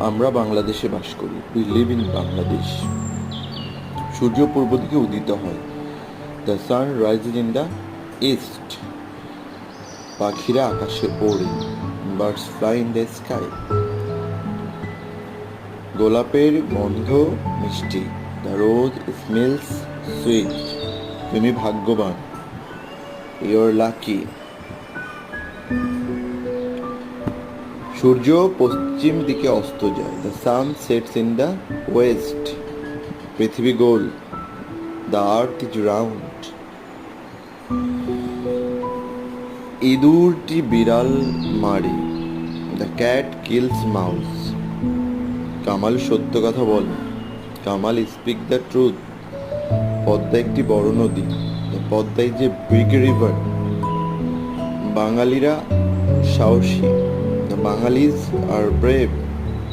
আমরা বাংলাদেশে বাস করি। We live in Bangladesh. সূর্য পূর্ব দিকে উদিত হয়। The sun rises in the east. পাখিরা আকাশে ওড়ে। Birds fly in the sky. গোলাপের গন্ধ মিষ্টি। The rose smells sweet. তুমি ভাগ্যবান। Your lucky. সূর্য পশ্চিম দিকে অস্ত যায়। The sun sets in the west. পৃথিবী গোল। The earth is round. ইঁদুরটি বিড়াল মারে। The cat kills mouse. Kamal সত্য কথা বলে। Kamal speak the truth. Padma একটি বড় নদী। The Padma is a big river. বাঙালিরা সাহসী। The Bangalis are brave.